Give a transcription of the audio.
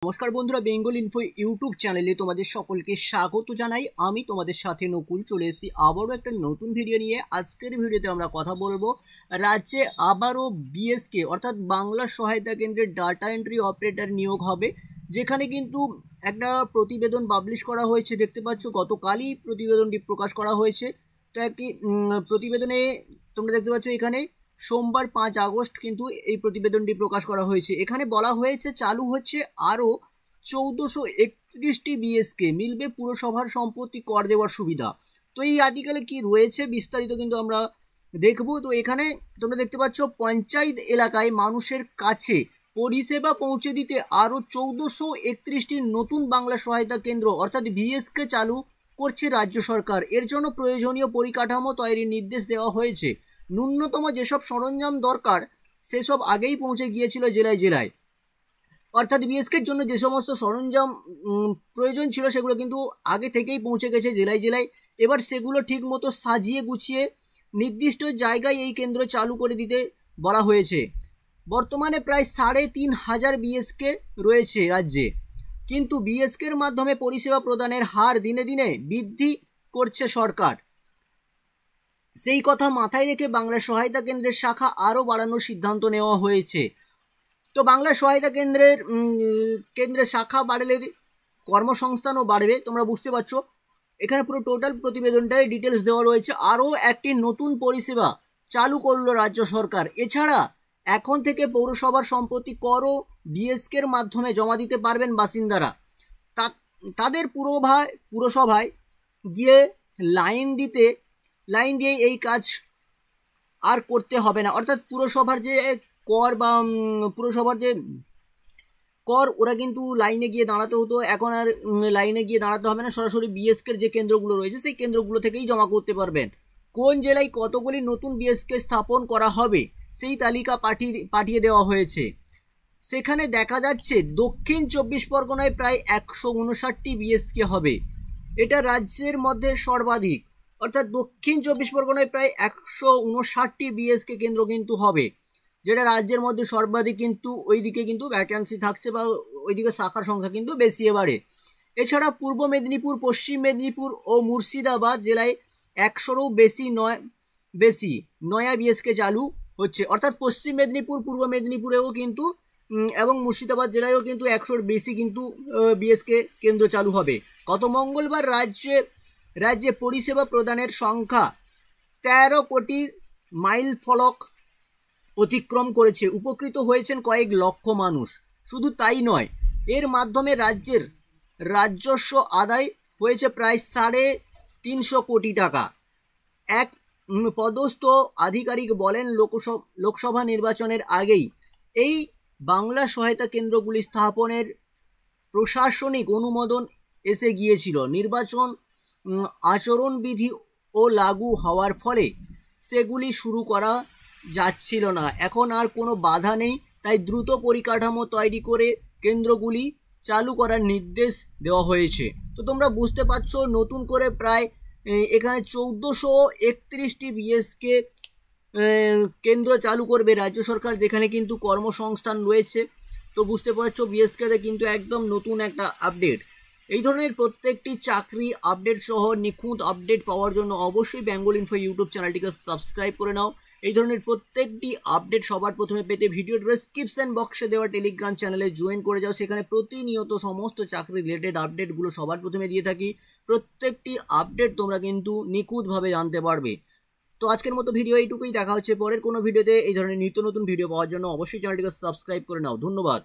নমস্কার বন্ধুরা, Bengal info YouTube চ্যানেলে তোমাদের সকলকে স্বাগত জানাই। আমি তোমাদের সাথে নকুল চলে এসেছি আবারও একটা নতুন ভিডিও নিয়ে। আজকের ভিডিওতে আমরা কথা বলবো রাজ্যে আবারও বিএসকে অর্থাৎ বাংলা সহায়তা কেন্দ্রের ডাটা এন্ট্রি অপারেটর নিয়োগ হবে, যেখানে কিন্তু একটা প্রতিবেদন পাবলিশ করা হয়েছে। দেখতে পাচ্ছ গতকালই প্রতিবেদনটি প্রকাশ করা হয়েছে। তো একটি প্রতিবেদনে তোমরা দেখতে পাচ্ছ এখানে সোমবার 5 আগস্ট কিন্তু এই প্রতিবেদনটি প্রকাশ করা হয়েছে। এখানে বলা হয়েছে চালু হচ্ছে আরও 1431টি বিএসকে, মিলবে পুরসভার সম্পত্তি কর দেওয়ার সুবিধা। তো এই আর্টিকেলে কি রয়েছে বিস্তারিত কিন্তু আমরা দেখব। তো এখানে তোমরা দেখতে পাচ্ছ পঞ্চায়েত এলাকায় মানুষের কাছে পরিষেবা পৌঁছে দিতে আরও 1431টি নতুন বাংলা সহায়তা কেন্দ্র অর্থাৎ বিএসকে চালু করছে রাজ্য সরকার। এর জন্য প্রয়োজনীয় পরিকাঠামো তৈরির নির্দেশ দেওয়া হয়েছে। ন্যূনতম যেসব সরঞ্জাম দরকার সেসব আগেই পৌঁছে গিয়েছিল জেলায় জেলায়, অর্থাৎ বিএসকের জন্য যে সমস্ত সরঞ্জাম প্রয়োজন ছিল সেগুলো কিন্তু আগে থেকেই পৌঁছে গেছে জেলায় জেলায়। এবার সেগুলো ঠিক মতো সাজিয়ে গুছিয়ে নির্দিষ্ট জায়গায় এই কেন্দ্র চালু করে দিতে বলা হয়েছে। বর্তমানে প্রায় 3500 বিএসকে রয়েছে রাজ্যে, কিন্তু বিএসকের মাধ্যমে পরিষেবা প্রদানের হার দিনে দিনে বৃদ্ধি করছে সরকার। সেই কথা মাথায় রেখে বাংলা সহায়তা কেন্দ্রের শাখা আরও বাড়ানোর সিদ্ধান্ত নেওয়া হয়েছে। তো বাংলা সহায়তা কেন্দ্রের শাখা বাড়লে কর্মসংস্থানও বাড়বে। তোমরা বুঝতে পারছো এখানে পুরো টোটাল প্রতিবেদনটাই ডিটেলস দেওয়া রয়েছে। আরও একটি নতুন পরিষেবা চালু করলো রাজ্য সরকার। এছাড়া এখন থেকে পৌরসভার সম্পত্তি করও বিএসকের মাধ্যমে জমা দিতে পারবেন বাসিন্দারা। তাদের পুরসভায় গিয়ে লাইন দিয়ে এই কাজ আর করতে হবে না। অর্থাৎ পুরসভার যে কর বা পুরসভার যে কর ওরা কিন্তু লাইনে গিয়ে দাঁড়াতে হতো, এখন আর লাইনে গিয়ে দাঁড়াতে হবে না। সরাসরি বিএসকের যে কেন্দ্রগুলো রয়েছে সেই কেন্দ্রগুলো থেকেই জমা করতে পারবেন। কোন জেলায় কতগুলি নতুন বিএসকে স্থাপন করা হবে সেই তালিকা পাঠিয়ে দেওয়া হয়েছে। সেখানে দেখা যাচ্ছে দক্ষিণ 24 পরগনায় প্রায় 159টি বিএসকে হবে। এটা রাজ্যের মধ্যে সর্বাধিক, অর্থাৎ দক্ষিণ 24 পরগনায় প্রায় 159টি বিএসকে কেন্দ্র কিন্তু হবে, যেটা রাজ্যের মধ্যে সর্বাধিক। কিন্তু ওইদিকে কিন্তু ভ্যাকেন্সি থাকছে বা ওইদিকে শাখার সংখ্যা কিন্তু বেশি এবারে। এছাড়া পূর্ব মেদিনীপুর, পশ্চিম মেদিনীপুর ও মুর্শিদাবাদ জেলায় 100রও বেশি নয়া বিএসকে চালু হচ্ছে। অর্থাৎ পশ্চিম মেদিনীপুর, পূর্ব মেদিনীপুরেও কিন্তু এবং মুর্শিদাবাদ জেলায়ও কিন্তু 100র বেশি কিন্তু বিএসকে কেন্দ্র চালু হবে। গত মঙ্গলবার রাজ্যে পরিষেবা প্রদানের সংখ্যা 13 কোটির মাইল ফলক অতিক্রম করেছে। উপকৃত হয়েছেন কয়েক লক্ষ মানুষ। শুধু তাই নয়, এর মাধ্যমে রাজ্যের রাজস্ব আদায় হয়েছে প্রায় 350 কোটি টাকা। এক পদস্থ আধিকারিক বলেন, লোকসভা নির্বাচনের আগেই এই বাংলা সহায়তা কেন্দ্রগুলি স্থাপনের প্রশাসনিক অনুমোদন এসে গিয়েছিল। নির্বাচন আচরণবিধি ও লাগু হওয়ার ফলে সেগুলি শুরু করা যাচ্ছিল না। এখন আর কোনো বাধা নেই, তাই দ্রুত পরিকাঠামো তৈরি করে কেন্দ্রগুলি চালু করার নির্দেশ দেওয়া হয়েছে। তো তোমরা বুঝতে পারছো নতুন করে প্রায় এখানে 1431টি বিএসকে কেন্দ্র চালু করবে রাজ্য সরকার, যেখানে কিন্তু কর্মসংস্থান রয়েছে। তো বুঝতে পারছো বিএসকেতে কিন্তু একদম নতুন একটা আপডেট। এই ধরনের প্রত্যেকটি চাকরি আপডেট সহ নিখুঁত আপডেট পাওয়ার জন্য অবশ্যই বেঙ্গল ইনফো ইউটিউব চ্যানেলটিকে সাবস্ক্রাইব করে নাও। এই ধরনের প্রত্যেকটি আপডেট সবার প্রথমে পেতে ভিডিওর ডেসক্রিপশন বক্সে দেওয়া টেলিগ্রাম চ্যানেলে জয়েন করে যাও। সেখানে প্রতিনিয়ত সমস্ত চাকরি রিলেটেড আপডেটগুলো সবার প্রথমে দিয়ে থাকি। প্রত্যেকটি আপডেট তোমরা কিন্তু নিখুঁতভাবে জানতে পারবে। তো আজকের মতো ভিডিও এইটুকুই। দেখা হচ্ছে পরের কোনো ভিডিওতে। এই ধরনের নিত্য নতুন ভিডিও পাওয়ার জন্য অবশ্যই চ্যানেলটিকে সাবস্ক্রাইব করে নাও। ধন্যবাদ।